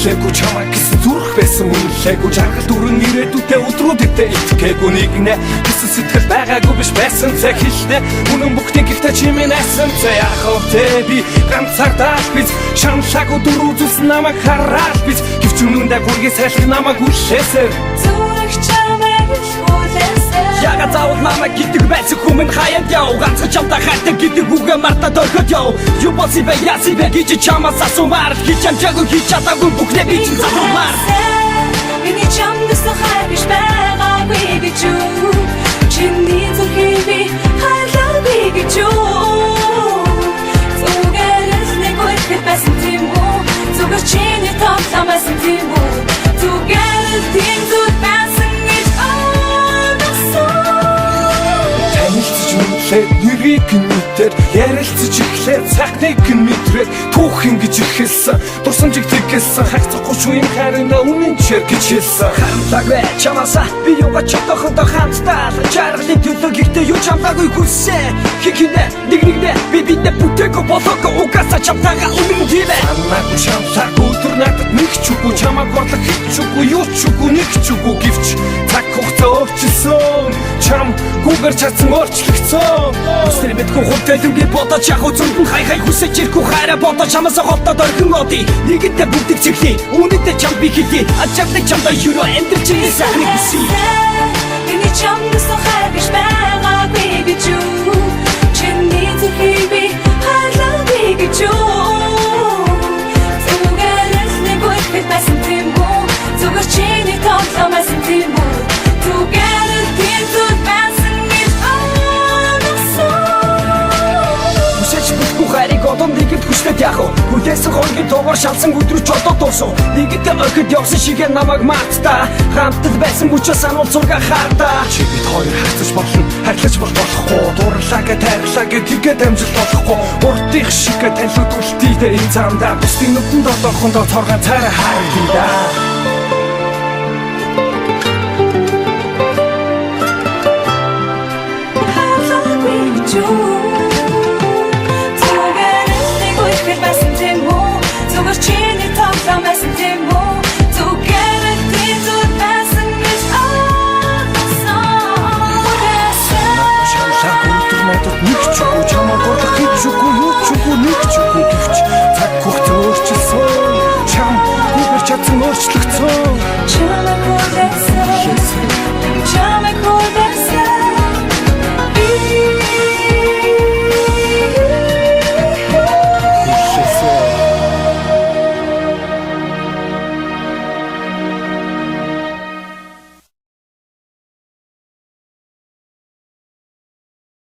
хүлээгүй чамайг гэсэн зүрх байсан үнэлээгүй жаргал дөрөн ирээдүйтэй өдрүүдэдээ итгээггүй нэгнэ гэсэн сэтгэл байгаагүй биш байсан цэг хэлнэ үнэн бүхний гихтэ чимээ найсан цэ яхав тэ би ганцаардаа биз шамшаагүй дөрөв зүс намайг хараад биз гэвч үнэндээ гүргээ сайлах намайг үлшээсэр зүрх чамайг хүлээсэн яга заавал намайг гэдэг байсан хүмүн хаяад яв ганцхан чамтай хайртай гэдэг үгээ мартаад орхиод яв юу болсон бэ яасан бэ гэж чамаас асуумаар хийж амжаагүй хийж чадаагүй бүхнээ би чинь залуумаар миний чамдас хайр биш байгаагүй гэж юу чиний зүрхийг би хайрлаагүй гэж юу зүгээрээс нэг үйл байсан тийм үү зүгээр чиний тоглоомсан тийм үү зүгээрээс тийм зүг байсан гэж нэрийг мэдэр ярилцж ихлээр цагныг мэдрээд түүхэн гэж ихэлсэн дурсамжиг тэгсэн хагцахгүй шүү юм харина үнэн чир гэж хэлсэн харамтлагэ чамааса би юугаа чотохондоо хамтдаа жаргалын төлөө гэхдээ юу чамтаагүй хүссэн хикинэ нэгнэ би бидэ бүтэко болоко угаасаа чамтаага үнэн дивэ амаагүй шамсаг өдөр надад нэг ч үгүй чамаг борлох heç үгүй юу ч үгүй нэг ч үгүй гэвч цаг хугацаа өөрчилсөн чам гүгэр чадсан өөрчлөгцсөн Үстэр мэдгүй хөлтөлөнгийн бодож яг үзүнд нь хай хүсэж ирэх хайраа бодож чамаас хотод орхин одий нэгэнтээ бүгдийг чиглэе үнэндээ чам би хэлье ачаавдаг чамдаа юро эндэрч ийсэн хэрэгси миний чамдас хайр биш байгаагүй гэж юу чиний зүрхийг би хайрлаагүй гэж юу зүгээрээс нэг үйл байсан тийм үү зүгээр чиний тоглоомсан тийм үү зүгээрээс тийм зүг байсан гэж хайрыг одон нэгэд хүчтэд яах вэ? Хүлээсэн хонгийн тоогоор шалсан өдрөч одоо дуусав. Нэгэнтээ орхид явсан шигээ намайг мартаа. Хамтд байсан мөчөөс ануул зурга хартаа. Чи бид хоёр харцаж болно, харьлаж болохгүй. Дурлаагээ тайрлаагээ тэгээд амжилт болохгүй. Урдих шигээ танилуд үлдээ энэ замдаа. Бусдын нүдэнд одоохондоо цоргон царай хайр даа.